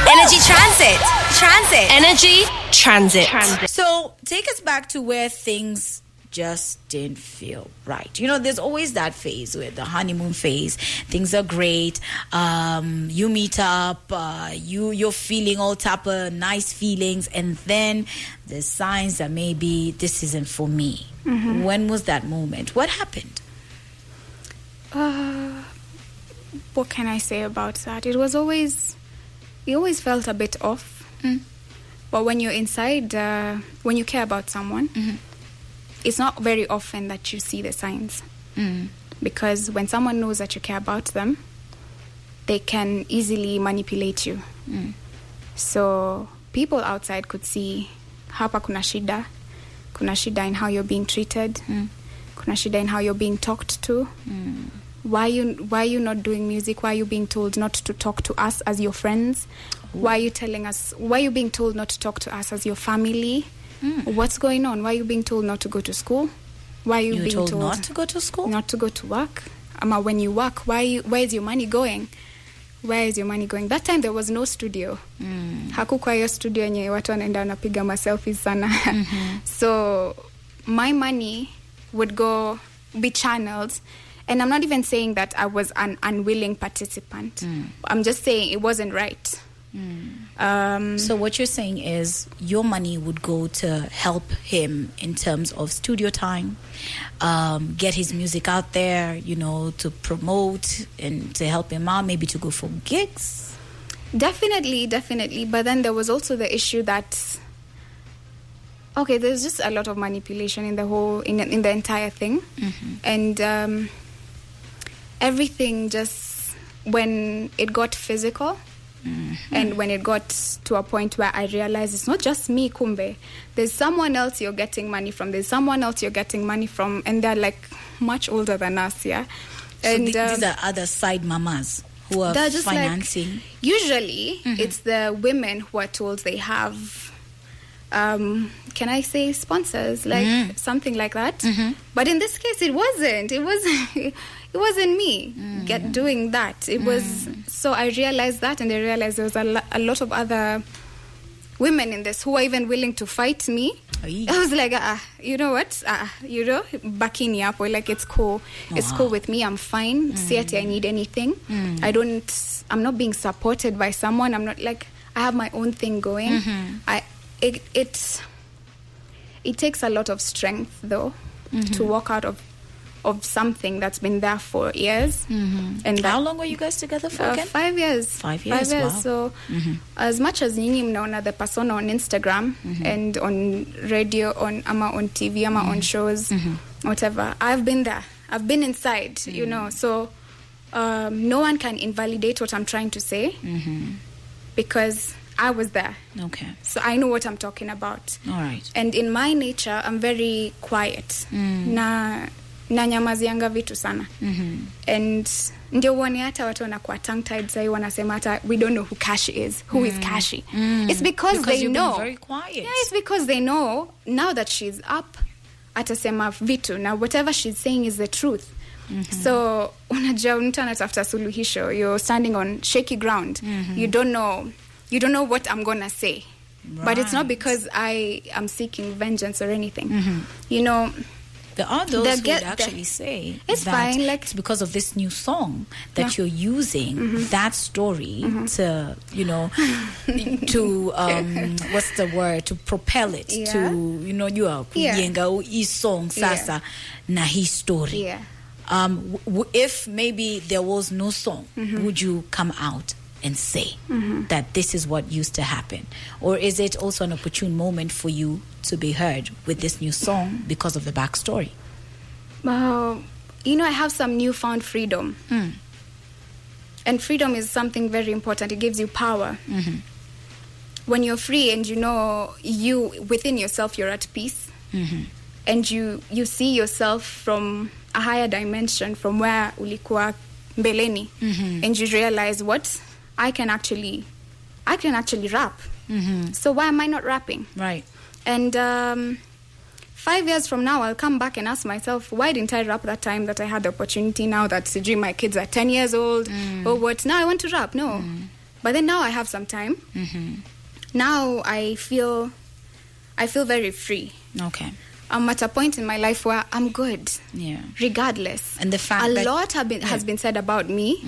NRG Transit. NRG Transit. So take us back to where things just didn't feel right. You know, there's always that phase where the honeymoon phase, things are great, you meet up, you're feeling all type of nice feelings, and then there's signs that maybe this isn't for me. When was that moment? What happened? What can I say about that? It always felt a bit off. But when you're inside, when you care about someone, it's not very often that you see the signs. Because when someone knows that you care about them, they can easily manipulate you. So people outside could see, hapa kuna shida in how you're being treated, kuna shida in how you're being talked to. Why are you not doing music? Why are you being told not to talk to us as your friends? Why are you being told not to talk to us as your family? What's going on? Why are you being told not to go to school? Why are you being told not to go to school? Not to go to work? When you work, where is your money going? Where is your money going? That time there was no studio. Hakukuwa hiyo studio yenye watu wanaenda wanapiga maselfies sana. So my money would be channeled. And I'm not even saying that I was an unwilling participant. I'm just saying it wasn't right. So what you're saying is your money would go to help him in terms of studio time, get his music out there, you know, to promote and to help him out, maybe to go for gigs. Definitely. But then there was also the issue that, okay, there's just a lot of manipulation in the entire thing. And everything just, when it got physical, and when it got to a point where I realized it's not just me, kumbe. There's someone else you're getting money from. And they're like much older than us, yeah. And so these are other side mamas who are just financing. Like, usually, it's the women who are told they have, can I say sponsors, like something like that. But in this case, it wasn't. It wasn't me doing that. It was, so I realized that, and I realized there was a lot of other women in this who were even willing to fight me. I was like, you know what? Bakini up, like it's cool. It's cool with me. I'm fine. See if I need anything. I'm not being supported by someone. I'm not like, I have my own thing going. It takes a lot of strength though to walk out of something that's been there for years. And how long were you guys together for again? 5 years. 5 years. Wow. So as much as nyinyi mnaona the persona on Instagram and on radio, on TV, on shows, whatever, I've been there. I've been inside, you know. So no one can invalidate what I'm trying to say because I was there. Okay. So I know what I'm talking about. All right. And in my nature, I'm very quiet. Na nyamazianga vitu sana. And ndio uone hata watu wanakuwa tongue-tied sahi wanasema hata we don't know who Cashy is. Who is Cashy? It's because they you've know. Been very quiet. Yeah, it's because they know now that she's up atasema vitu. Now whatever she's saying is the truth. So unajua mtu anatafuta suluhisho. You're standing on shaky ground. You don't know what I'm gonna say. Right. But it's not because I am seeking vengeance or anything. You know, there are those who would actually say it's that fine, like, it's because of this new song that you're using that story to, you know, to what's the word, to propel it to, you know, you are kujenga hii song sasa na hii story. If maybe there was no song, would you come out and say that this is what used to happen? Or is it also an opportune moment for you to be heard with this new song because of the backstory? You know, I have some newfound freedom. And freedom is something very important. It gives you power. When you're free and you know within yourself, you're at peace. And you see yourself from a higher dimension from where ulikuwa mbeleni. And you realize what? I can actually rap. So why am I not rapping? Right. And 5 years from now, I'll come back and ask myself, why didn't I rap that time that I had the opportunity? Now that my kids are 10 years old, or what? Now I want to rap. No. But then now I have some time. Now I feel very free. Okay. I'm at a point in my life where I'm good. Yeah. Regardless. And the fact a lot has been said about me.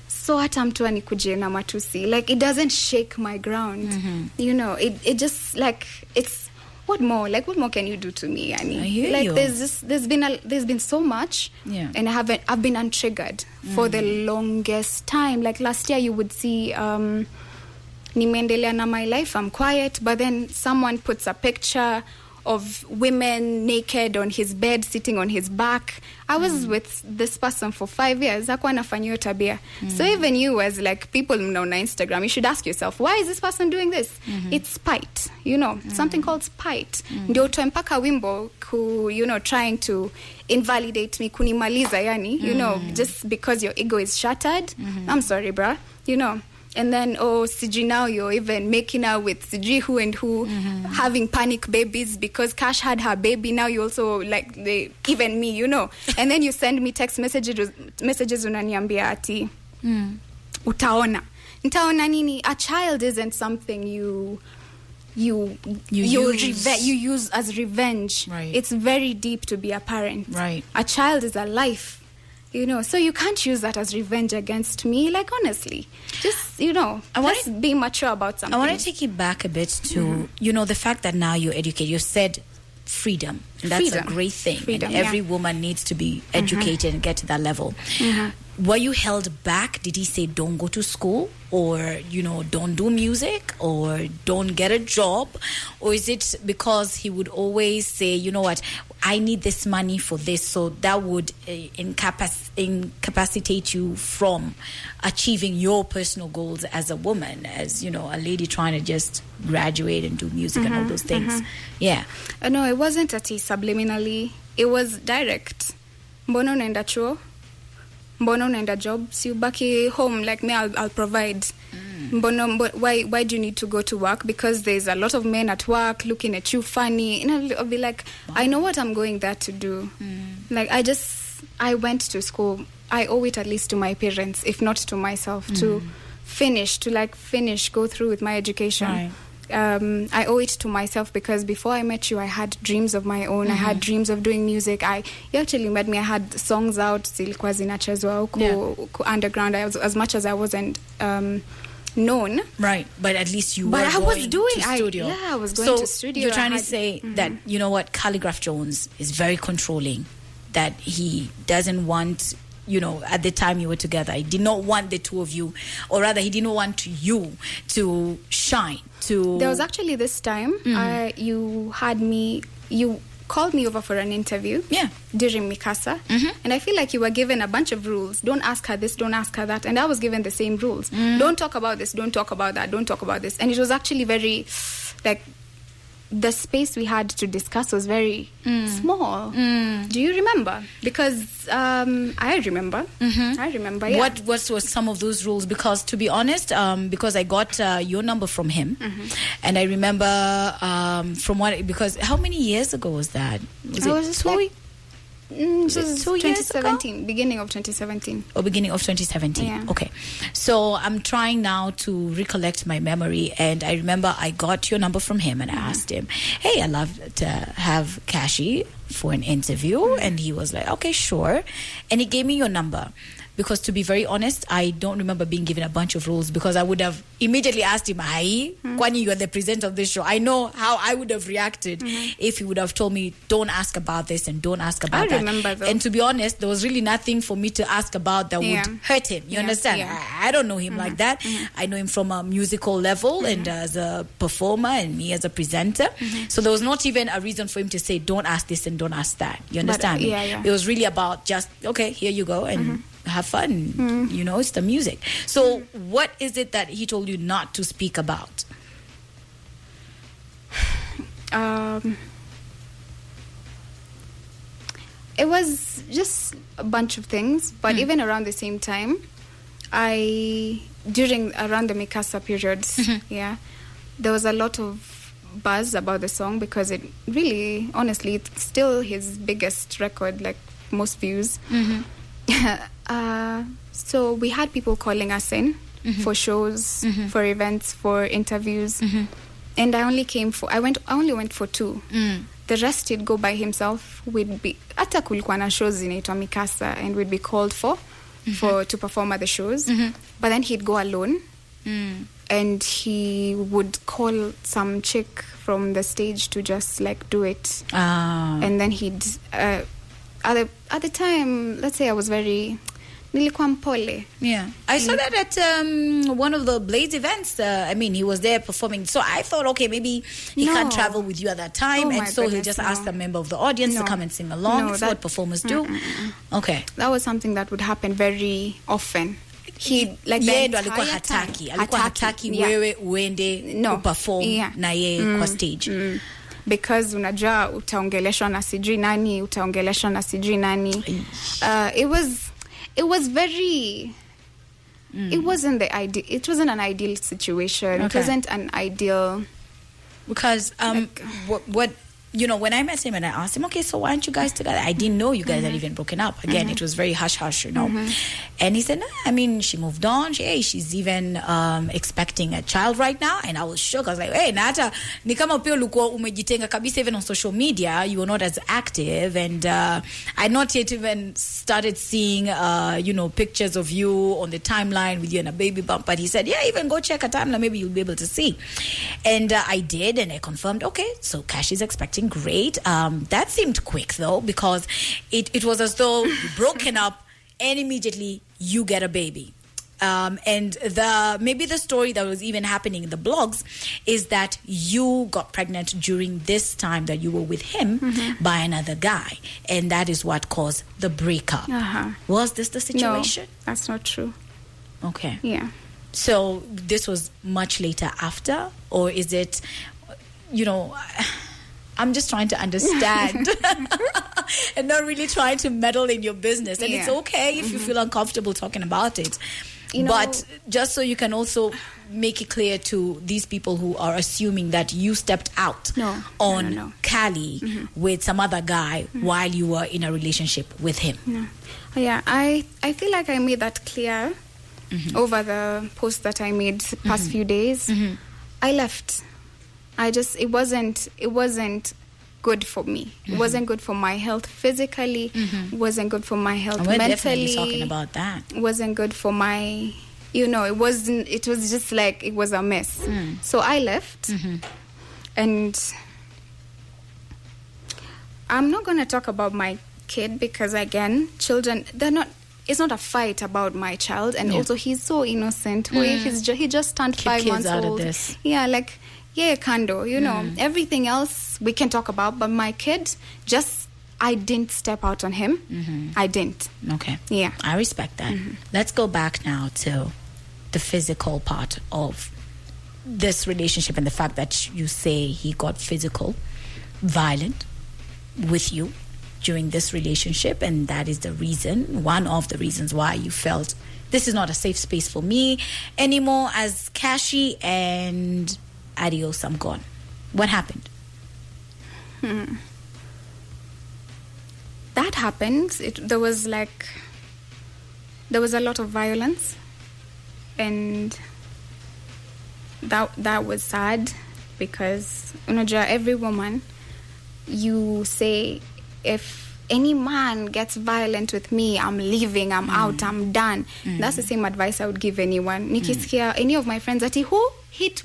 So hata mtu anikuje na matusi, like it doesn't shake my ground. You know, it just like it's what more can you do to me? I mean, I hear like you. there's been so much, and I've been untriggered for the longest time. Like last year, you would see nimeendelea na my life, I'm quiet, but then someone puts a picture of women naked on his bed, sitting on his back. I was with this person for 5 years. Hakuwa anafanya hiyo tabia. So even you as like people on Instagram, you should ask yourself, why is this person doing this? It's spite, you know, something called spite. Ndio utoe mpaka wimbo you know, trying to invalidate me, kunimaliza yani, you know, just because your ego is shattered. I'm sorry, bruh, you know. And then, Siji, now you're even making out with Siji who and who, having panic babies because Cash had her baby. Now you also, like, even me, you know. And then you send me text messages unaniambia ati, utaona. Nitaona nini? A child isn't something you use as revenge. Right. It's very deep to be a parent. Right. A child is a life. You know, so you can't use that as revenge against me. Like, honestly, just, you know, just be mature about something. I want to take you back a bit to, you know, the fact that now you're educated. You said freedom. And that's a great thing. Freedom, and every woman needs to be educated and get to that level. Were you held back? Did he say don't go to school, or, you know, don't do music, or don't get a job? Or is it because he would always say, you know what, I need this money for this, so that would incapacitate you from achieving your personal goals as a woman, as, you know, a lady trying to just graduate and do music and all those things? Yeah. No, it wasn't subliminally. It was direct. Mbona unaenda chuo? Mbona unaenda job? Si ubaki home, like me, I'll provide. Why do you need to go to work? Because there's a lot of men at work looking at you funny. And I'll be like, I know what I'm going there to do. Like, I went to school. I owe it at least to my parents, if not to myself, to finish, go through with my education. Right. I owe it to myself because before I met you, I had dreams of my own. I had dreams of doing music. You actually met me. I had songs out, zilikuwa zinachezwa huko underground. As much as I wasn't known. Right, but at least you were I was going to studio. I was going to studio. So you're trying to say that, you know what, Khaligraph Jones is very controlling, that he doesn't want, you know, at the time you were together, he did not want the two of you, or rather he didn't want you to shine. There was actually this time you called me over for an interview during Mikasa, and I feel like you were given a bunch of rules. Don't ask her this, don't ask her that, and I was given the same rules. Don't talk about this, don't talk about that, don't talk about this. And it was actually very, like, the space we had to discuss was very small. Do you remember? Because I remember. I remember, yeah. What was some of those rules? Because to be honest, because I got your number from him, and I remember because how many years ago was that? Was it 2 years? This is 2017, beginning of 2017. Or beginning of 2017. Yeah. Okay. So I'm trying now to recollect my memory, and I remember I got your number from him and I asked him, hey, I'd love to have Cashy for an interview. And he was like, okay, sure. And he gave me your number. Because to be very honest, I don't remember being given a bunch of rules, because I would have immediately asked him, hi, Kwani, you are the presenter of this show. I know how I would have reacted if he would have told me, don't ask about this and don't ask about that. I remember though. And to be honest, there was really nothing for me to ask about that would hurt him. You understand? Yeah. I don't know him like that. I know him from a musical level and as a performer, and me as a presenter. So there was not even a reason for him to say, don't ask this and don't ask that. You understand me? It was really about just, okay, here you go, and have fun. You know, it's the music. So what is it that he told you not to speak about? It was just a bunch of things, but even around the same time, around the Mikasa periods, there was a lot of buzz about the song, because it really, honestly, it's still his biggest record, like most views. So we had people calling us in for shows, for events, for interviews. And I only went for 2. The rest he'd go by himself. We'd be hata kulikuwa na shows inaitwa Mikasa, and we'd be called to perform at the shows. But then he'd go alone. And he would call some chick from the stage to just like do it. And then he'd at the time, let's say I was very nilikuwa mpole. Yeah, I saw that at one of the Blades events. He was there performing. So I thought, okay, maybe he can't travel with you at that time, and so he'll just ask a member of the audience to come and sing along. That's what performers do. Okay, that was something that would happen very often. He like ndo alikuwa hataki wewe uende perform na yeye kwa stage. Because unajua utaongeleshwa na sijui nani, it was very it wasn't an ideal situation. Okay. It wasn't an ideal, because what when I met him and I asked him, okay, so why aren't you guys together? I didn't know you guys had even broken up. Again, it was very hush-hush, And he said, she moved on. She's even expecting a child right now. And I was shocked. I was like, hey, Nata, ni kama pia ulikuwa umejitenga kabisa. Even on social media, you were not as active. And I not yet even started seeing, pictures of you on the timeline with you and a baby bump. But he said, yeah, even go check a timeline. Maybe you'll be able to see. And I did, and I confirmed, okay, so Cashy's expecting. Great. That seemed quick though, because it was as though you've broken up and immediately you get a baby. And maybe the story that was even happening in the blogs is that you got pregnant during this time that you were with him by another guy, and that is what caused the breakup. Was this the situation? No, that's not true. Okay. Yeah. So this was much later after, or is it, I'm just trying to understand and not really trying to meddle in your business. And it's okay if you feel uncomfortable talking about it. But just so you can also make it clear to these people who are assuming that you stepped out on Khali with some other guy while you were in a relationship with him. No. Yeah, I feel like I made that clear over the post that I made the past few days. I left. It wasn't good for me. It wasn't good for my health physically. It wasn't good for my health mentally. We're definitely talking about that. It wasn't good for my, it was just like, it was a mess. So I left. And I'm not going to talk about my kid because, again, children, it's not a fight about my child. And also, he's so innocent. He just turned 5 months old. Out of this. Yeah, like, kando, everything else we can talk about, but my kid, I didn't step out on him. I didn't. Okay. Yeah. I respect that. Let's go back now to the physical part of this relationship and the fact that you say he got physical, violent with you during this relationship, and that is one of the reasons why you felt this is not a safe space for me anymore as Cashy, and adios, I'm gone. What happened? That happened. There was a lot of violence, and that was sad because every woman, you say, if any man gets violent with me, I'm leaving, I'm out, I'm done. That's the same advice I would give anyone. Nikisikia any of my friends that who hit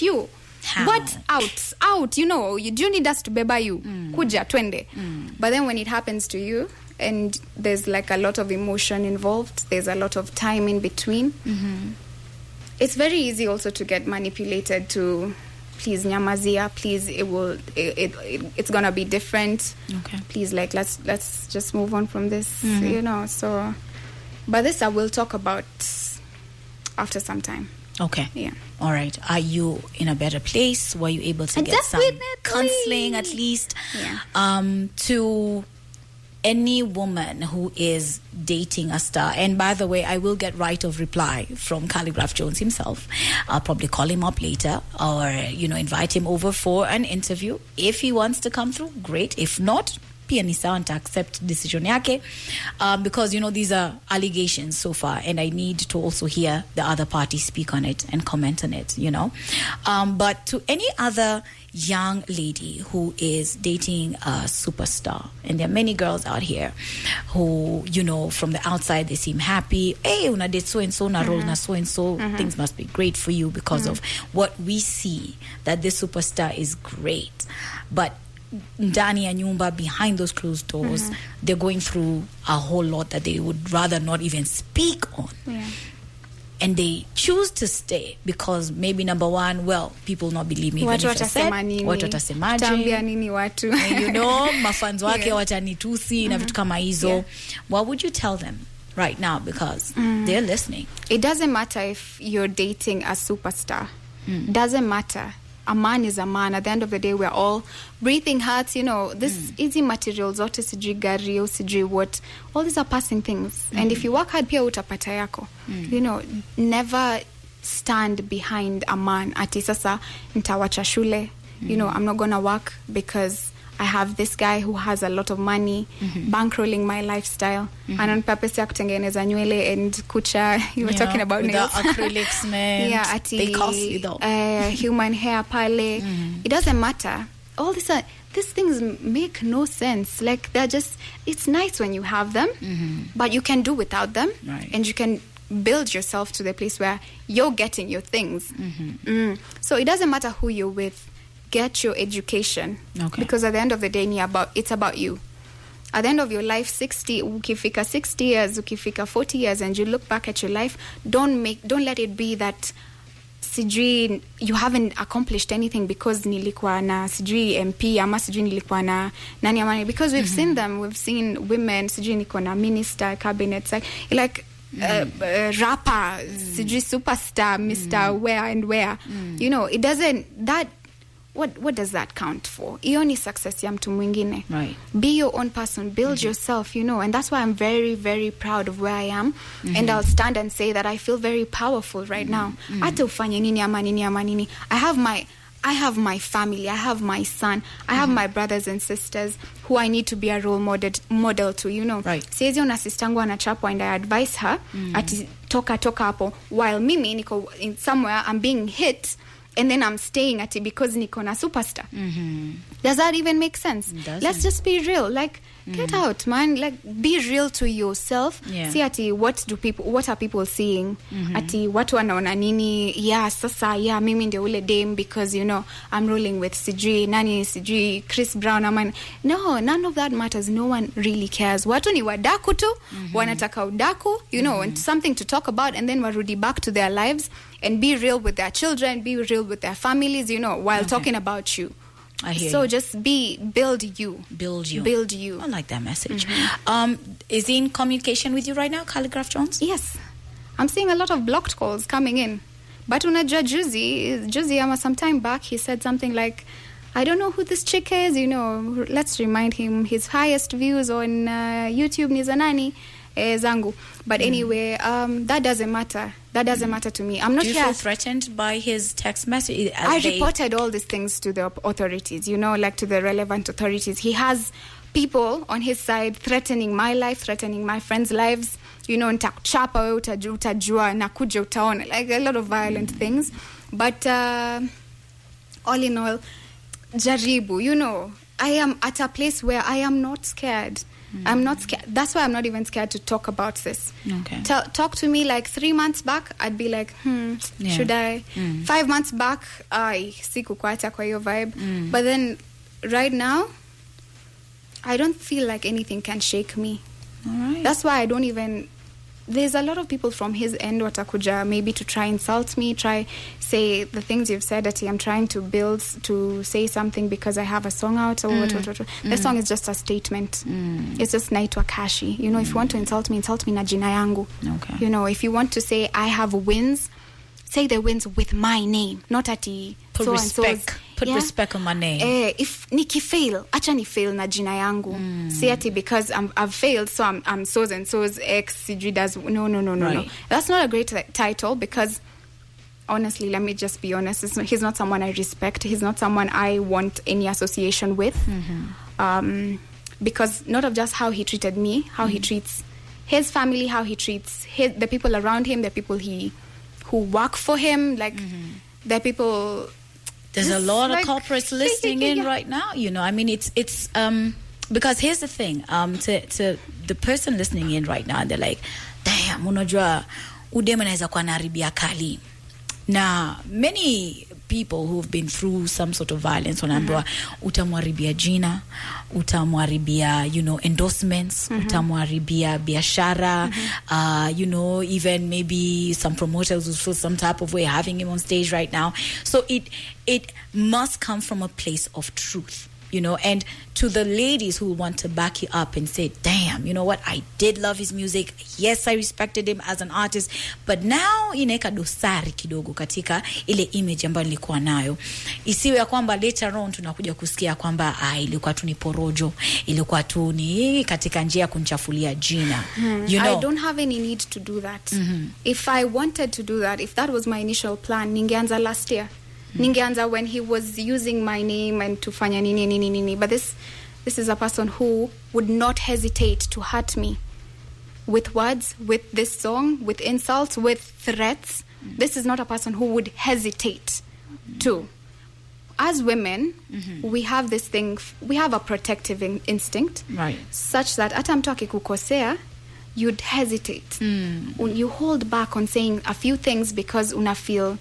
you. How? What? Out. You do need us to beba you. Kuja, twende. But then when it happens to you, and there's like a lot of emotion involved, there's a lot of time in between, it's very easy also to get manipulated to, please nyamazia, please, it's gonna be different. Okay. Please, like, let's just move on from this, so. But this I will talk about after some time. Okay. Yeah. All right. Are you in a better place? Were you able to get some counseling at least? Yeah. To any woman who is dating a star, and by the way, I will get right of reply from Khaligraph Jones himself. I'll probably call him up later, or invite him over for an interview. If he wants to come through, great. If not, pia ni sawa, nita accept decision yake, because these are allegations so far, and I need to also hear the other party speak on it and comment on it, but to any other young lady who is dating a superstar, and there are many girls out here who, from the outside they seem happy, hey, una date so and so, na roll na so and so, things must be great for you because of what we see, that this superstar is great, but ndani ya nyumba, behind those closed doors, they're going through a whole lot that they would rather not even speak on. And they choose to stay because maybe number one, well, people not believe me. Watu watasemaje? Tambia nini watu? Mafans wake watanitusi na vitu kama hizo. What would you tell them right now, because they're listening? It doesn't matter if you're dating a superstar. Doesn't matter. A man is a man. At the end of the day, we're all breathing hearts. This easy material, zote sijui gari, sijui what. All these are passing things. And if you work hard, pia utapata yako. Never stand behind a man. Ati sasa nitawacha shule. I'm not gonna work because I have this guy who has a lot of money, bankrolling my lifestyle, and on purpose ya kutengeneza nywele and kucha. You were talking about nails. The acrylics, man. Yeah, ati, they costly though. Human hair pale. It doesn't matter. All these things make no sense. Like, they're just, it's nice when you have them, but you can do without them, and you can build yourself to the place where you're getting your things. So it doesn't matter who you're with. Get your education, because at the end of the day, it's about you. At the end of your life, ukifika 60 years, ukifika 40 years, and you look back at your life, don't let it be that sijui you haven't accomplished anything because nilikuwa na sijui MP ama sijui nilikuwa na nani ama, because we've seen them, we've seen women sijui niko na minister, cabinet, like rapper, sijui superstar, Mr. Where and where. It doesn't, that what does that count for? Hiyo ni success ya mtu mwingine. Be your own person, build yourself, and that's why I'm very, very proud of where I am, and I'll stand and say that I feel very powerful right now. Hata ufanye nini ama nini. I have my family, I have my son, I have my brothers and sisters who I need to be a role model to, Siwezi ona sistangu anachapwa and I advise her, ati toka hapo, while mimi niko in somewhere, I'm being hit, and then I'm staying at it because niko na superstar. Does that even make sense? Let's just be real. Like, get out, man. Like, be real to yourself. See ati what are people seeing? Ati watu wanaona nini? Sasa mimi ndio ule dame because I'm rolling with sijui Chris Brown aman. No, none of that matters. No one really cares. Watu ni wadaku tu, wanataka udaku, and something to talk about, and then warudi back to their lives and be real with their children, be real with their families, while talking about you. I hear so you. Just build you. I like that message. Is he in communication with you right now, Khaligraph Jones? Yes, I'm seeing a lot of blocked calls coming in. But unajua juzi ama some time back, he said something like, I don't know who this chick is, let's remind him his highest views on YouTube ni za nani, zangu. But anyway, that doesn't matter. That doesn't matter to me. I'm not here. Do you feel threatened by his text message? I reported all these things to the authorities, like to the relevant authorities. He has people on his side threatening my life, threatening my friends' lives. Nitakuchapa wewe utajua na kuja utaona. Like a lot of violent things. But all in all, jaribu, I am at a place where I am not scared. I'm not scared. That's why I'm not even scared to talk about this. Okay. Talk to me like 3 months back, I'd be like, should I? 5 months back, sikukwata kwa hiyo vibe. But then right now, I don't feel like anything can shake me. All right. That's why I don't even... There's a lot of people from his end watakuja maybe to try insult me, try say the things you've said that I'm trying to build to say something because I have a song out or what. The song is just a statement. It's just naitwa Cashy. If you want to insult me na jina yangu. Okay. If you want to say I have wins, say the wins with my name, not ati put respect. Put respect on my name. If niki fail, acha ni fail na jina yangu. Say ati because I've failed, so I'm so's and so's ex CG does. No. That's not a great title because honestly, let me just be honest. He's not someone I respect. He's not someone I want any association with. because not of just how he treated me, how he treats his family, how he treats the people around him, the people who work for him, like the people. There's a lot of corporates listening in right now. You know, I mean, it's because here's the thing. To the person listening in right now, they're like, damn, unajua udem anaweza kuwa anaharibia Khali. Now, many people who've been through some sort of violence wanaambiwa utamwaribia jina, utamwaribia, you know, endorsements, utamwaribia biashara, you know, even maybe some promoters who feel some type of way having him on stage right now. So it must come from a place of truth. You know, and to the ladies who want to back you up and say, damn, you know what, I did love his music. Yes, I respected him as an artist, but now ineka dosari kidogo katika ile image ambayo nilikuwa nayo. Isiwe ya kwamba later on tunakuja kusikia kwamba ilikuwa tu ni porojo, ilikuwa tu ni katika njia ya kunchafulia jina. You know? I don't have any need to do that. If I wanted to do that, if that was my initial plan, ningeanza last year. Ningeanza when he was using my name and to fanya nini. But this is a person who would not hesitate to hurt me with words, with this song, with insults, with threats. This is not a person who would hesitate to. As women, we have this thing, we have a protective instinct, right? Such that hata mtu akikukosea, you'd hesitate. You hold back on saying a few things because una feel,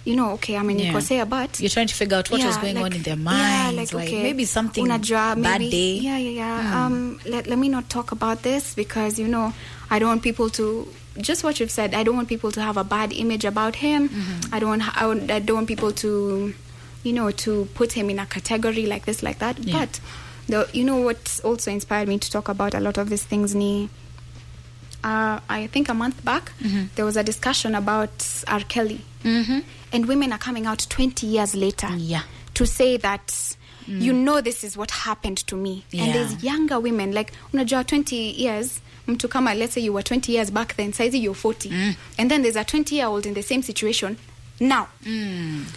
you know, okay, I mean, but you're trying to figure out what was going on in their minds, like okay, maybe something bad day. Let me not talk about this because, you know, I don't want people to, just what you've said, I don't want people to have a bad image about him. I don't want people to, you know, to put him in a category like this, like that. But you know what also inspired me to talk about a lot of these things I think a month back there was a discussion about R. Kelly. And women are coming out 20 years later to say that, you know, this is what happened to me. And there's younger women, like, unajua 20 years, mtu kama, let's say you were 20 years back then, saizi you're 40. And then there's a 20-year-old in the same situation now.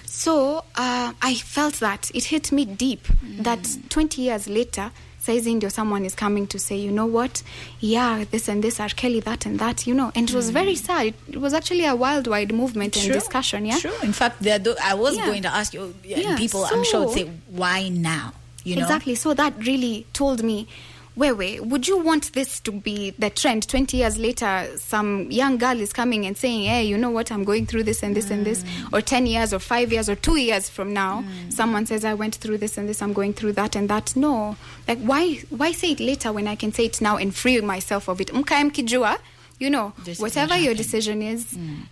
So I felt that. It hit me deep that 20 years later, saizi ndio someone is coming to say, you know what, this and this, R. Kelly, that and that, you know. And it was very sad. It was actually a worldwide movement and discussion, True. In fact, I was going to ask you, people, so, I'm sure, would say, why now? You know? Exactly. So that really told me, wait, would you want this to be the trend? 20 years later, some young girl is coming and saying, hey, you know what, I'm going through this and this and this. Or 10 years or 5 years or 2 years from now, someone says, I went through this and this, I'm going through that and that. No. Like, why say it later when I can say it now and free myself of it? Mkae mkijua, you know, this whatever your decision is,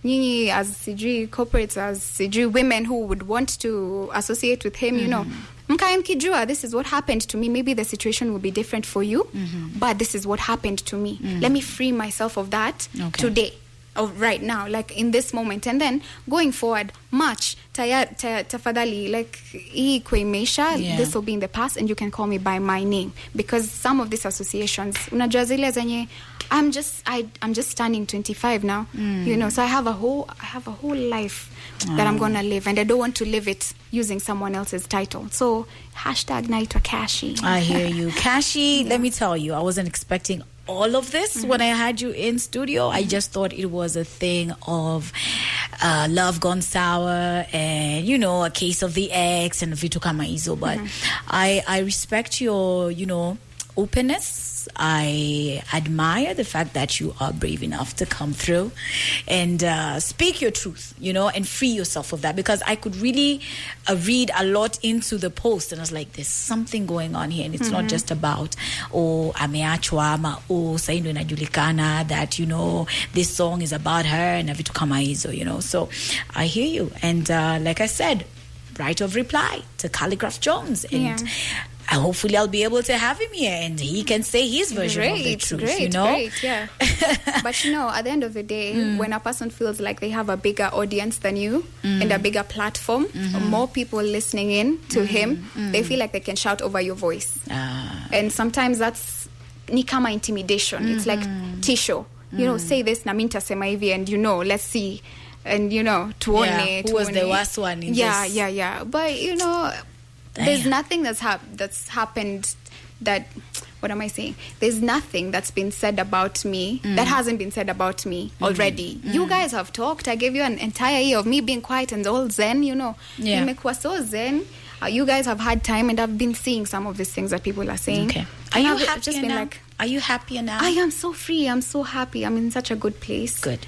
nyinyi as CG corporates, as CG women who would want to associate with him, you know, mkae mkijua, this is what happened to me. Maybe the situation will be different for you, but this is what happened to me. Let me free myself of that today, of right now, like in this moment. And then going forward, March, tafadhali, like hii kuimesha, this will be in the past and you can call me by my name. Because some of these associations, unajua zile zenye, I'm just turning 25 now, you know, so I have a whole life that I'm gonna live, and I don't want to live it using someone else's title. So #naitwa Cashy. I hear you, Cashy. Let me tell you, I wasn't expecting all of this when I had you in studio. I just thought it was a thing of love gone sour and, you know, a case of the ex and vitu kama hizo. But I respect your, you know, openness. I admire the fact that you are brave enough to come through and speak your truth, you know, and free yourself of that. Because I could really read a lot into the post, and I was like, there's something going on here, and it's not just about ameachwa ama saindo inajulikana that, you know, this song is about her and vitu kama hizo, you know. So I hear you, and like I said, right of reply to Khaligraph Jones, and hopefully I'll be able to have him here and he can say his version of the truth, you know? But you know, at the end of the day, when a person feels like they have a bigger audience than you and a bigger platform, more people listening in to him, they feel like they can shout over your voice. And sometimes that's ni kama intimidation. It's like tisho. You know, say this na minta sema hivi, and you know, let's see. And you know, tuone. Who was the worst one in this? Yeah. But you know, there's nothing that's happened that what am I saying? There's nothing that's been said about me that hasn't been said about me already. You guys have talked. I gave you an entire year of me being quiet and all zen, you know. Yeah. Nimekuwa so zen. You guys have had time, and I've been seeing some of these things that people are saying. Okay. Are And you I've happier just been now? like, Are you happier now? I am so free. I'm so happy. I'm in such a good place. Good.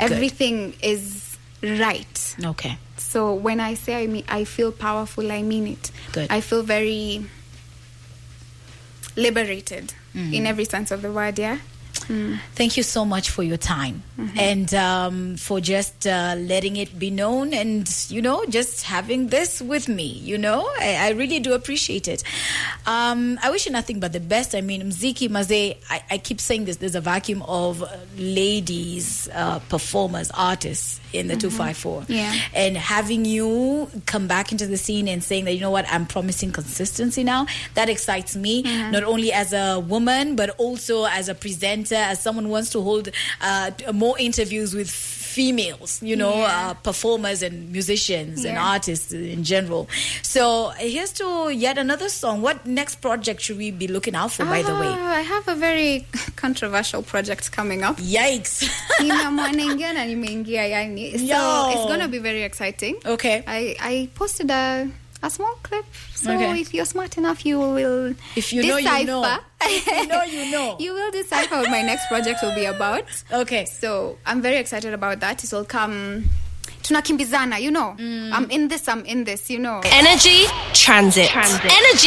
Everything is right. Okay. So when I say I feel powerful, I mean it. Good. I feel very liberated in every sense of the word, yeah? Thank you so much for your time and for just letting it be known and, you know, just having this with me, you know. I really do appreciate it. I wish you nothing but the best. I mean, mziki maze, I keep saying this, there's a vacuum of ladies, performers, artists in the 254. Yeah. And having you come back into the scene and saying that, you know what, I'm promising consistency now, that excites me, not only as a woman, but also as a presenter, as someone who wants to hold more interviews with females, you know, performers and musicians and artists in general. So here's to yet another song. What next project should we be looking out for, by the way? I have a very controversial project coming up. Yikes. So it's going to be very exciting. Okay. I posted a small clip. So if you're smart enough, you will if you decipher. Know, you know. If you know, you know. You will decipher what my next project will be about. Okay. So I'm very excited about that. It will come... Tunakimbizana, you know. I'm in this, you know. NRG Transit. Energy